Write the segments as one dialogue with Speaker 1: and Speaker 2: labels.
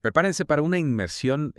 Speaker 1: Prepárense para una inmersión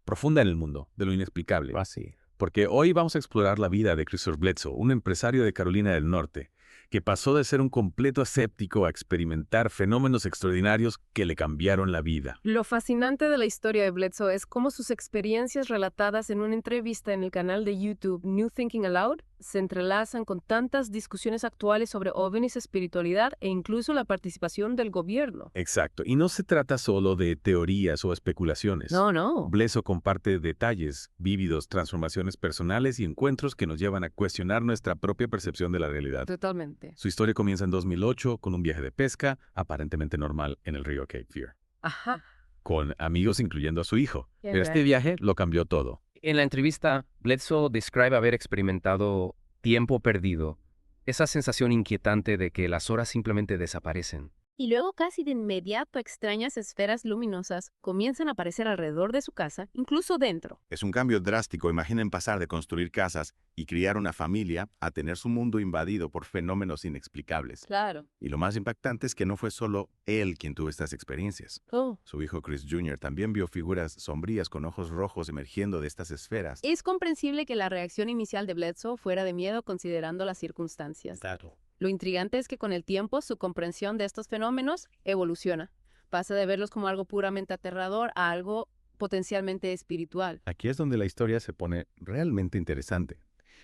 Speaker 1: profunda en el mundo, de lo inexplicable.
Speaker 2: Así.
Speaker 1: Porque hoy vamos a explorar la vida de Christopher Bledsoe, un empresario de Carolina del Norte, que pasó de ser un completo escéptico a experimentar fenómenos extraordinarios que le cambiaron la vida.
Speaker 3: Lo fascinante de la historia de Bledsoe es cómo sus experiencias relatadas en una entrevista en el canal de YouTube New Thinking Aloud se entrelazan con tantas discusiones actuales sobre ovnis, espiritualidad e incluso la participación del gobierno.
Speaker 1: Exacto, y no se trata solo de teorías o especulaciones.
Speaker 3: No.
Speaker 1: Bledsoe comparte detalles vívidos, transformaciones personales y encuentros que nos llevan a cuestionar nuestra propia percepción de la realidad.
Speaker 3: Totalmente.
Speaker 1: Su historia comienza en 2008 con un viaje de pesca aparentemente normal en el río Cape Fear,
Speaker 3: Ajá.
Speaker 1: con amigos incluyendo a su hijo.
Speaker 3: Qué
Speaker 1: Pero este viaje lo cambió todo.
Speaker 2: En la entrevista, Bledsoe describe haber experimentado tiempo perdido, esa sensación inquietante de que las horas simplemente desaparecen.
Speaker 3: Y luego casi de inmediato extrañas esferas luminosas comienzan a aparecer alrededor de su casa, incluso dentro.
Speaker 4: Es un cambio drástico. Imaginen pasar de construir casas y criar una familia a tener su mundo invadido por fenómenos inexplicables.
Speaker 3: Claro.
Speaker 4: Y lo más impactante es que no fue solo él quien tuvo estas experiencias.
Speaker 3: Oh.
Speaker 4: Su hijo Chris Jr. también vio figuras sombrías con ojos rojos emergiendo de estas esferas.
Speaker 3: Es comprensible que la reacción inicial de Bledsoe fuera de miedo considerando las circunstancias.
Speaker 2: Claro.
Speaker 3: Lo intrigante es que con el tiempo su comprensión de estos fenómenos evoluciona. Pasa de verlos como algo puramente aterrador a algo potencialmente espiritual.
Speaker 4: Aquí es donde la historia se pone realmente interesante.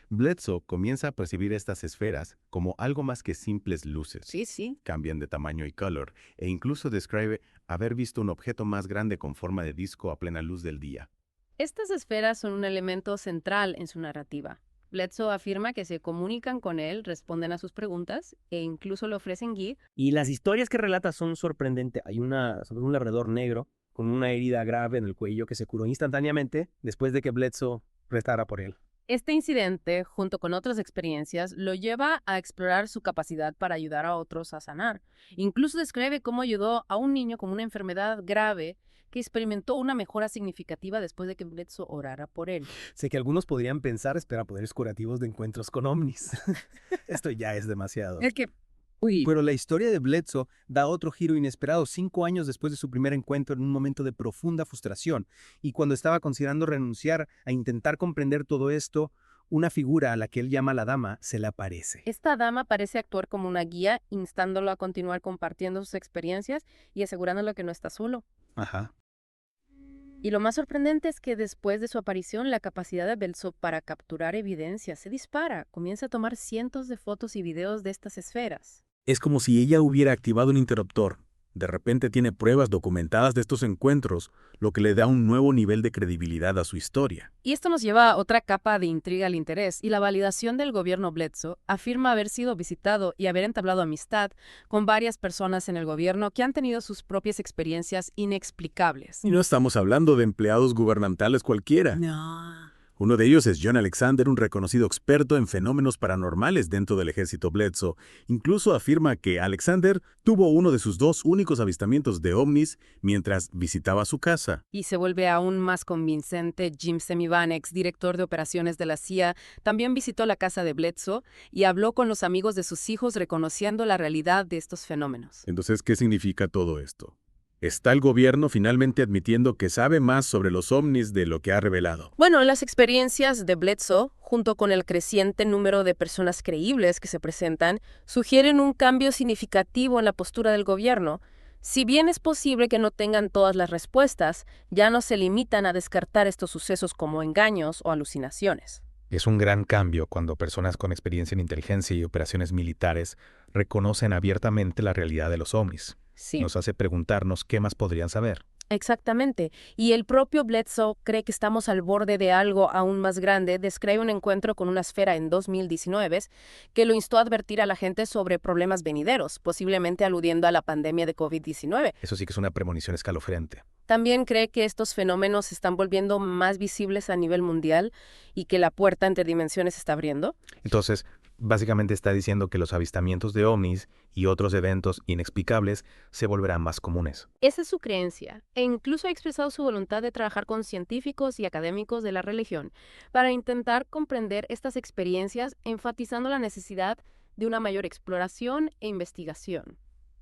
Speaker 4: Bledsoe comienza a percibir estas esferas como algo más que simples luces.
Speaker 3: Sí.
Speaker 4: Cambian de tamaño y color, e incluso describe haber visto un objeto más grande con forma de disco a plena luz del día.
Speaker 3: Estas esferas son un elemento central en su narrativa. Bledsoe afirma que se comunican con él, responden a sus preguntas e incluso le ofrecen guía.
Speaker 5: Y las historias que relata son sorprendentes. Hay una sobre un labrador negro con una herida grave en el cuello que se curó instantáneamente después de que Bledsoe rezara por él.
Speaker 3: Este incidente, junto con otras experiencias, lo lleva a explorar su capacidad para ayudar a otros a sanar. Incluso describe cómo ayudó a un niño con una enfermedad grave que experimentó una mejora significativa después de que Bledsoe orara por él.
Speaker 5: Sé que algunos podrían pensar espera poderes curativos de encuentros con ovnis. Esto ya es demasiado.
Speaker 3: Es que... Uy.
Speaker 5: Pero la historia de Bledsoe da otro giro inesperado 5 años después de su primer encuentro en un momento de profunda frustración. Y cuando estaba considerando renunciar a intentar comprender todo esto, una figura a la que él llama la dama se le aparece.
Speaker 3: Esta dama parece actuar como una guía, instándolo a continuar compartiendo sus experiencias y asegurándole que no está solo.
Speaker 5: Ajá.
Speaker 3: Y lo más sorprendente es que después de su aparición, la capacidad de Bledsoe para capturar evidencia se dispara. Comienza a tomar cientos de fotos y videos de estas esferas.
Speaker 1: Es como si ella hubiera activado un interruptor. De repente tiene pruebas documentadas de estos encuentros, lo que le da un nuevo nivel de credibilidad a su historia.
Speaker 3: Y esto nos lleva a otra capa de intriga al interés, y la validación del gobierno Bledsoe afirma haber sido visitado y haber entablado amistad con varias personas en el gobierno que han tenido sus propias experiencias inexplicables.
Speaker 1: Y no estamos hablando de empleados gubernamentales cualquiera.
Speaker 3: No.
Speaker 1: Uno de ellos es John Alexander, un reconocido experto en fenómenos paranormales dentro del ejército Bledsoe. Incluso afirma que Alexander tuvo uno de sus 2 únicos avistamientos de ovnis mientras visitaba su casa.
Speaker 3: Y se vuelve aún más convincente. Jim Semivan, director de operaciones de la CIA, también visitó la casa de Bledsoe y habló con los amigos de sus hijos reconociendo la realidad de estos fenómenos.
Speaker 1: Entonces, ¿qué significa todo esto? ¿Está el gobierno finalmente admitiendo que sabe más sobre los ovnis de lo que ha revelado?
Speaker 3: Bueno, las experiencias de Bledsoe, junto con el creciente número de personas creíbles que se presentan, sugieren un cambio significativo en la postura del gobierno. Si bien es posible que no tengan todas las respuestas, ya no se limitan a descartar estos sucesos como engaños o alucinaciones.
Speaker 2: Es un gran cambio cuando personas con experiencia en inteligencia y operaciones militares reconocen abiertamente la realidad de los ovnis.
Speaker 3: Sí.
Speaker 2: Nos hace preguntarnos qué más podrían saber.
Speaker 3: Exactamente. Y el propio Bledsoe cree que estamos al borde de algo aún más grande. Describe un encuentro con una esfera en 2019 que lo instó a advertir a la gente sobre problemas venideros, posiblemente aludiendo a la pandemia de COVID-19.
Speaker 2: Eso sí que es una premonición escalofriante.
Speaker 3: También cree que estos fenómenos se están volviendo más visibles a nivel mundial y que la puerta entre dimensiones se está abriendo.
Speaker 2: Entonces, básicamente está diciendo que los avistamientos de ovnis y otros eventos inexplicables se volverán más comunes.
Speaker 3: Esa es su creencia, e incluso ha expresado su voluntad de trabajar con científicos y académicos de la religión para intentar comprender estas experiencias, enfatizando la necesidad de una mayor exploración e investigación.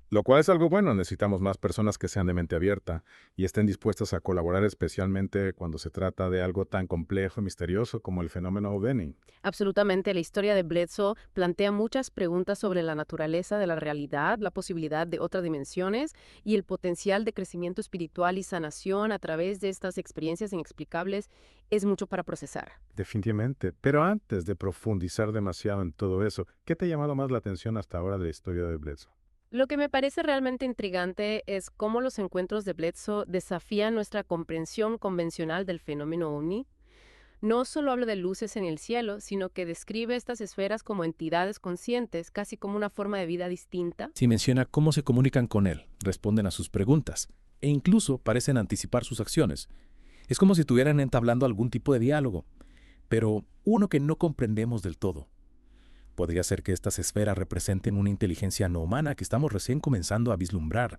Speaker 6: Lo cual es algo bueno, necesitamos más personas que sean de mente abierta y estén dispuestas a colaborar, especialmente cuando se trata de algo tan complejo y misterioso como el fenómeno ovni.
Speaker 3: Absolutamente, la historia de Bledsoe plantea muchas preguntas sobre la naturaleza de la realidad, la posibilidad de otras dimensiones y el potencial de crecimiento espiritual y sanación a través de estas experiencias inexplicables. Es mucho para procesar.
Speaker 6: Definitivamente. Pero antes de profundizar demasiado en todo eso, ¿qué te ha llamado más la atención hasta ahora de la historia de Bledsoe?
Speaker 3: Lo que me parece realmente intrigante es cómo los encuentros de Bledsoe desafían nuestra comprensión convencional del fenómeno ovni. No solo habla de luces en el cielo, sino que describe estas esferas como entidades conscientes, casi como una forma de vida distinta.
Speaker 7: Si menciona cómo se comunican con él, responden a sus preguntas e incluso parecen anticipar sus acciones. Es como si estuvieran entablando algún tipo de diálogo, pero uno que no comprendemos del todo. Podría ser que estas esferas representen una inteligencia no humana que estamos recién comenzando a vislumbrar.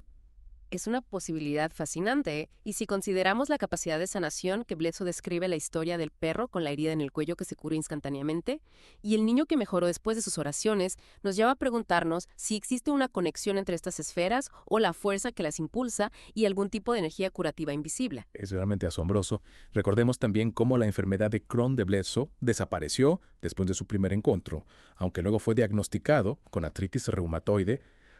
Speaker 3: Es una posibilidad fascinante, y si consideramos la capacidad de sanación que Bledsoe describe la historia del perro con la herida en el cuello que se cura instantáneamente, y el niño que mejoró después de sus oraciones, nos lleva a preguntarnos si existe una conexión entre estas esferas o la fuerza que las impulsa y algún tipo de energía curativa invisible.
Speaker 7: Es realmente asombroso. Recordemos también cómo la enfermedad de Crohn de Bledsoe desapareció después de su primer encuentro, aunque luego fue diagnosticado con artritis reumatoide.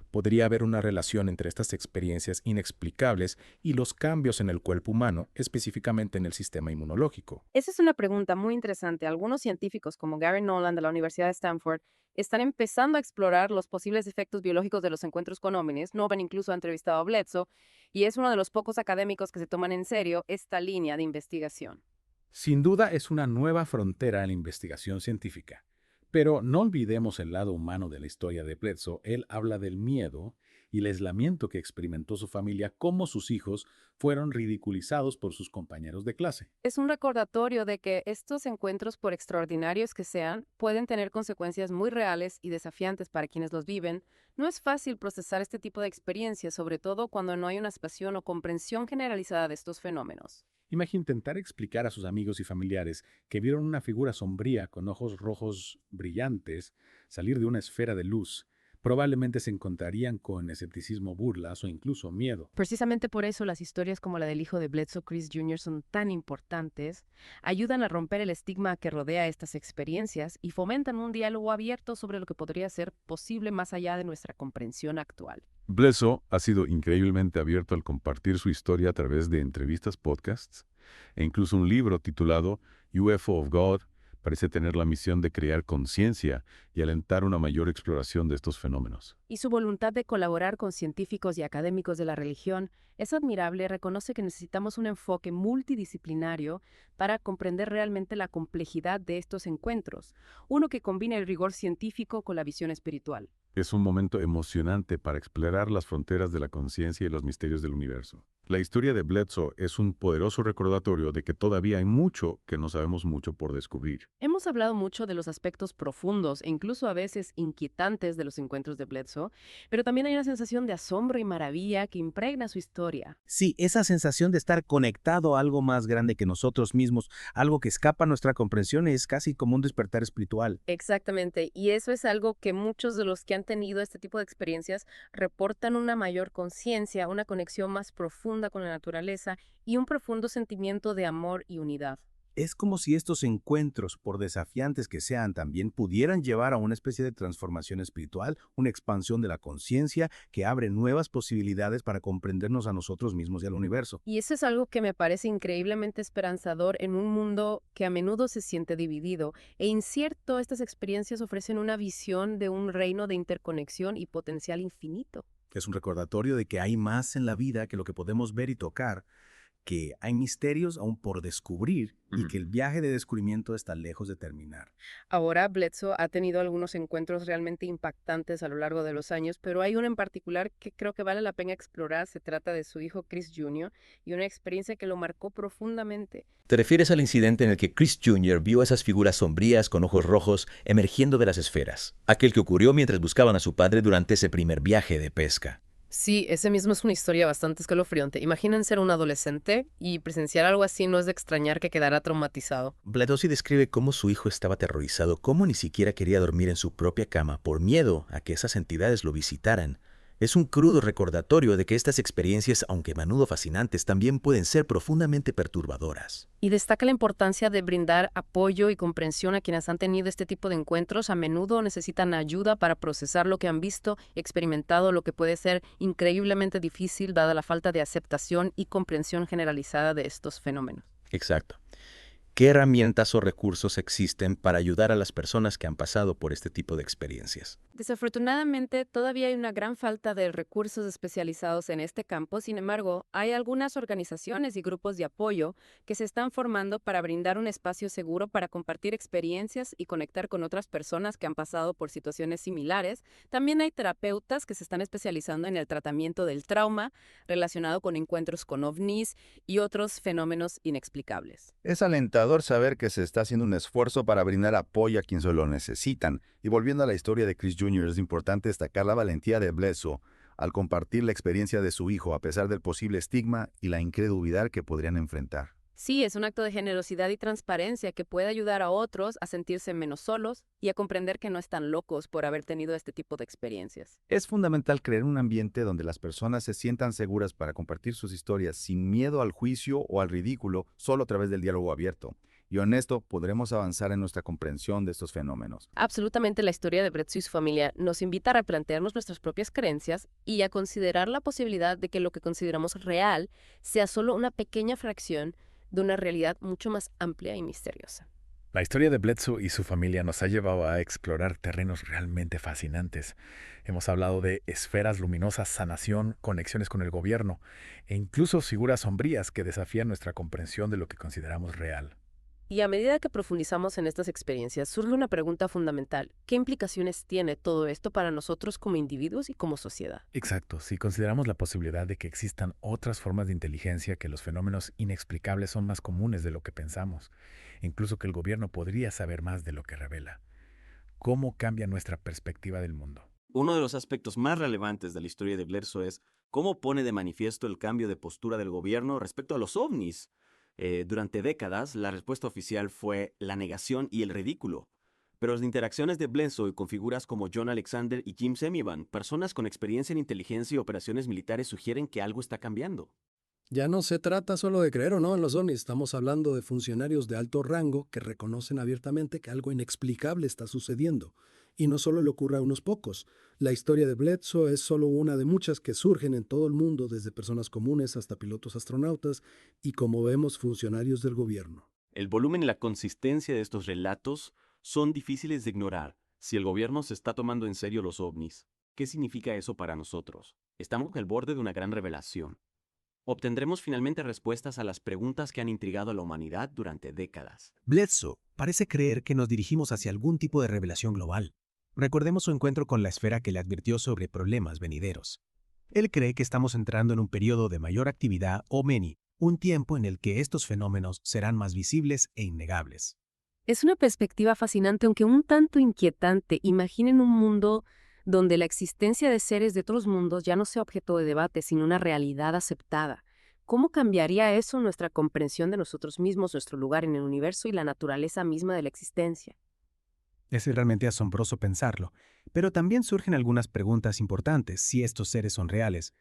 Speaker 7: Podría haber una relación entre estas experiencias inexplicables y los cambios en el cuerpo humano, específicamente en el sistema inmunológico.
Speaker 3: Esa es una pregunta muy interesante. Algunos científicos, como Gary Nolan de la Universidad de Stanford, están empezando a explorar los posibles efectos biológicos de los encuentros con ovnis. Nolan incluso ha entrevistado a Bledsoe, y es uno de los pocos académicos que se toman en serio esta línea de investigación.
Speaker 4: Sin duda es una nueva frontera en la investigación científica. Pero no olvidemos el lado humano de la historia de Bledsoe. Él habla del miedo y el aislamiento que experimentó su familia, cómo sus hijos fueron ridiculizados por sus compañeros de clase.
Speaker 3: Es un recordatorio de que estos encuentros, por extraordinarios que sean, pueden tener consecuencias muy reales y desafiantes para quienes los viven. No es fácil procesar este tipo de experiencias, sobre todo cuando no hay una aceptación o comprensión generalizada de estos fenómenos.
Speaker 4: Imagina intentar explicar a sus amigos y familiares que vieron una figura sombría con ojos rojos brillantes salir de una esfera de luz. Probablemente se encontrarían con escepticismo, burlas o incluso miedo.
Speaker 3: Precisamente por eso las historias como la del hijo de Bledsoe, Chris Jr., son tan importantes, ayudan a romper el estigma que rodea estas experiencias y fomentan un diálogo abierto sobre lo que podría ser posible más allá de nuestra comprensión actual.
Speaker 6: Bledsoe ha sido increíblemente abierto al compartir su historia a través de entrevistas, podcasts e incluso un libro titulado UFO of God. Parece tener la misión de crear conciencia y alentar una mayor exploración de estos fenómenos.
Speaker 3: Y su voluntad de colaborar con científicos y académicos de la religión es admirable. Reconoce que necesitamos un enfoque multidisciplinario para comprender realmente la complejidad de estos encuentros, uno que combina el rigor científico con la visión espiritual.
Speaker 6: Es un momento emocionante para explorar las fronteras de la conciencia y los misterios del universo. La historia de Bledsoe es un poderoso recordatorio de que todavía hay mucho que no sabemos mucho por descubrir.
Speaker 3: Hemos hablado mucho de los aspectos profundos e incluso a veces inquietantes de los encuentros de Bledsoe, pero también hay una sensación de asombro y maravilla que impregna su historia.
Speaker 5: Sí, esa sensación de estar conectado a algo más grande que nosotros mismos, algo que escapa a nuestra comprensión, es casi como un despertar espiritual.
Speaker 3: Exactamente, y eso es algo que muchos de los que han tenido este tipo de experiencias reportan: una mayor conciencia, una conexión más profunda con la naturaleza y un profundo sentimiento de amor y unidad.
Speaker 5: Es como si estos encuentros, por desafiantes que sean, también pudieran llevar a una especie de transformación espiritual, una expansión de la conciencia que abre nuevas posibilidades para comprendernos a nosotros mismos y al universo.
Speaker 3: Y eso es algo que me parece increíblemente esperanzador en un mundo que a menudo se siente dividido e incierto. Estas experiencias ofrecen una visión de un reino de interconexión y potencial infinito.
Speaker 5: Es un recordatorio de que hay más en la vida que lo que podemos ver y tocar, que hay misterios aún por descubrir y que el viaje de descubrimiento está lejos de terminar.
Speaker 3: Ahora, Bledsoe ha tenido algunos encuentros realmente impactantes a lo largo de los años, pero hay uno en particular que creo que vale la pena explorar. Se trata de su hijo Chris Jr. y una experiencia que lo marcó profundamente.
Speaker 8: ¿Te refieres al incidente en el que Chris Jr. vio esas figuras sombrías con ojos rojos emergiendo de las esferas? Aquel que ocurrió mientras buscaban a su padre durante ese primer viaje de pesca.
Speaker 3: Sí, ese mismo es una historia bastante escalofriante. Imaginen ser un adolescente y presenciar algo así. No es de extrañar que quedara traumatizado.
Speaker 8: Bledsoe describe cómo su hijo estaba aterrorizado, cómo ni siquiera quería dormir en su propia cama por miedo a que esas entidades lo visitaran. Es un crudo recordatorio de que estas experiencias, aunque a menudo fascinantes, también pueden ser profundamente perturbadoras.
Speaker 3: Y destaca la importancia de brindar apoyo y comprensión a quienes han tenido este tipo de encuentros. A menudo necesitan ayuda para procesar lo que han visto, experimentado, lo que puede ser increíblemente difícil dada la falta de aceptación y comprensión generalizada de estos fenómenos.
Speaker 8: Exacto. ¿Qué herramientas o recursos existen para ayudar a las personas que han pasado por este tipo de experiencias?
Speaker 3: Desafortunadamente, todavía hay una gran falta de recursos especializados en este campo. Sin embargo, hay algunas organizaciones y grupos de apoyo que se están formando para brindar un espacio seguro para compartir experiencias y conectar con otras personas que han pasado por situaciones similares. También hay terapeutas que se están especializando en el tratamiento del trauma relacionado con encuentros con ovnis y otros fenómenos inexplicables.
Speaker 9: Es alentador saber que se está haciendo un esfuerzo para brindar apoyo a quienes lo necesitan. Y volviendo a la historia de Chris Jr., es importante destacar la valentía de Bledsoe al compartir la experiencia de su hijo a pesar del posible estigma y la incredulidad que podrían enfrentar.
Speaker 3: Sí, es un acto de generosidad y transparencia que puede ayudar a otros a sentirse menos solos y a comprender que no están locos por haber tenido este tipo de experiencias.
Speaker 9: Es fundamental crear un ambiente donde las personas se sientan seguras para compartir sus historias sin miedo al juicio o al ridículo, solo a través del diálogo abierto. Y honesto, podremos avanzar en nuestra comprensión de estos fenómenos.
Speaker 3: Absolutamente, la historia de Bledsoe y su familia nos invita a replantearnos nuestras propias creencias y a considerar la posibilidad de que lo que consideramos real sea solo una pequeña fracción de una realidad mucho más amplia y misteriosa.
Speaker 4: La historia de Bledsoe y su familia nos ha llevado a explorar terrenos realmente fascinantes. Hemos hablado de esferas luminosas, sanación, conexiones con el gobierno e incluso figuras sombrías que desafían nuestra comprensión de lo que consideramos real.
Speaker 3: Y a medida que profundizamos en estas experiencias, surge una pregunta fundamental. ¿Qué implicaciones tiene todo esto para nosotros como individuos y como sociedad?
Speaker 4: Exacto, si consideramos la posibilidad de que existan otras formas de inteligencia, que los fenómenos inexplicables son más comunes de lo que pensamos, incluso que el gobierno podría saber más de lo que revela. ¿Cómo cambia nuestra perspectiva del mundo?
Speaker 10: Uno de los aspectos más relevantes de la historia de Bledsoe es cómo pone de manifiesto el cambio de postura del gobierno respecto a los ovnis. Durante décadas, la respuesta oficial fue la negación y el ridículo. Pero las interacciones de Bledsoe con figuras como John Alexander y Jim Semivan, personas con experiencia en inteligencia y operaciones militares, sugieren que algo está cambiando.
Speaker 11: Ya no se trata solo de creer o no en los ovnis, estamos hablando de funcionarios de alto rango que reconocen abiertamente que algo inexplicable está sucediendo. Y no solo le ocurre a unos pocos. La historia de Bledsoe es solo una de muchas que surgen en todo el mundo, desde personas comunes hasta pilotos astronautas y, como vemos, funcionarios del gobierno.
Speaker 10: El volumen y la consistencia de estos relatos son difíciles de ignorar si el gobierno se está tomando en serio los ovnis. ¿Qué significa eso para nosotros? Estamos al borde de una gran revelación. Obtendremos finalmente respuestas a las preguntas que han intrigado a la humanidad durante décadas.
Speaker 5: Bledsoe parece creer que nos dirigimos hacia algún tipo de revelación global. Recordemos su encuentro con la esfera que le advirtió sobre problemas venideros. Él cree que estamos entrando en un periodo de mayor actividad o meni, un tiempo en el que estos fenómenos serán más visibles e innegables.
Speaker 3: Es una perspectiva fascinante, aunque un tanto inquietante. Imaginen un mundo donde la existencia de seres de otros mundos ya no sea objeto de debate, sino una realidad aceptada. ¿Cómo cambiaría eso nuestra comprensión de nosotros mismos, nuestro lugar en el universo y la naturaleza misma de la existencia?
Speaker 5: Es realmente asombroso pensarlo, pero también surgen algunas preguntas importantes. Si estos seres son reales,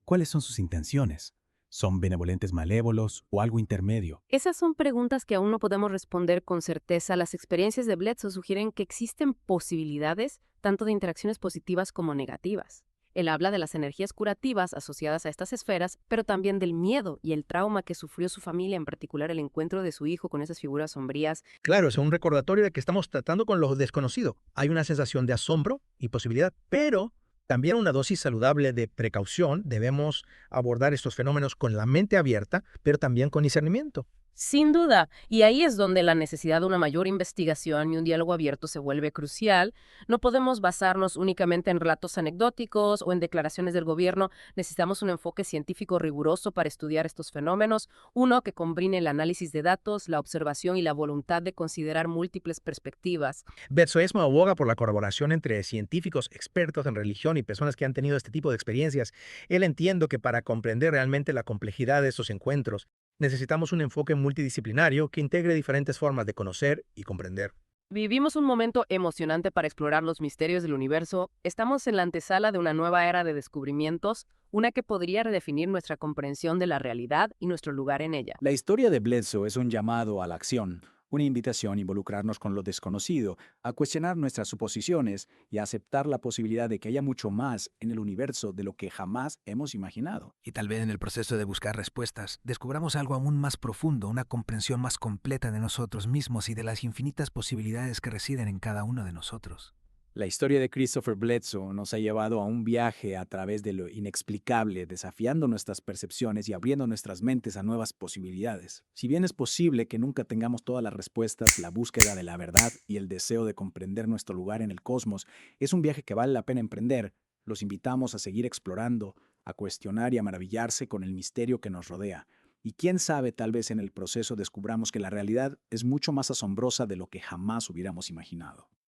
Speaker 5: ¿cuáles son sus intenciones? ¿Son benevolentes malévolos o algo intermedio?
Speaker 3: Esas son preguntas que aún no podemos responder con certeza. Las experiencias de Bledsoe sugieren que existen posibilidades tanto de interacciones positivas como negativas. Él habla de las energías curativas asociadas a estas esferas, pero también del miedo y el trauma que sufrió su familia, en particular el encuentro de su hijo con esas figuras sombrías.
Speaker 12: Claro, es un recordatorio de que estamos tratando con lo desconocido. Hay una sensación de asombro y posibilidad, pero también una dosis saludable de precaución. Debemos abordar estos fenómenos con la mente abierta, pero también con discernimiento.
Speaker 3: Sin duda, y ahí es donde la necesidad de una mayor investigación y un diálogo abierto se vuelve crucial. No podemos basarnos únicamente en relatos anecdóticos o en declaraciones del gobierno. Necesitamos un enfoque científico riguroso para estudiar estos fenómenos, uno que combine el análisis de datos, la observación y la voluntad de considerar múltiples perspectivas.
Speaker 12: Bledsoe aboga por la colaboración entre científicos, expertos en religión y personas que han tenido este tipo de experiencias. Él entiende que para comprender realmente la complejidad de estos encuentros, necesitamos un enfoque multidisciplinario que integre diferentes formas de conocer y comprender.
Speaker 3: Vivimos un momento emocionante para explorar los misterios del universo. Estamos en la antesala de una nueva era de descubrimientos, una que podría redefinir nuestra comprensión de la realidad y nuestro lugar en ella.
Speaker 13: La historia de Bledsoe es un llamado a la acción, una invitación a involucrarnos con lo desconocido, a cuestionar nuestras suposiciones y a aceptar la posibilidad de que haya mucho más en el universo de lo que jamás hemos imaginado.
Speaker 14: Y tal vez en el proceso de buscar respuestas, descubramos algo aún más profundo, una comprensión más completa de nosotros mismos y de las infinitas posibilidades que residen en cada uno de nosotros.
Speaker 13: La historia de Christopher Bledsoe nos ha llevado a un viaje a través de lo inexplicable, desafiando nuestras percepciones y abriendo nuestras mentes a nuevas posibilidades. Si bien es posible que nunca tengamos todas las respuestas, la búsqueda de la verdad y el deseo de comprender nuestro lugar en el cosmos es un viaje que vale la pena emprender. Los invitamos a seguir explorando, a cuestionar y a maravillarse con el misterio que nos rodea. Y quién sabe, tal vez en el proceso descubramos que la realidad es mucho más asombrosa de lo que jamás hubiéramos imaginado.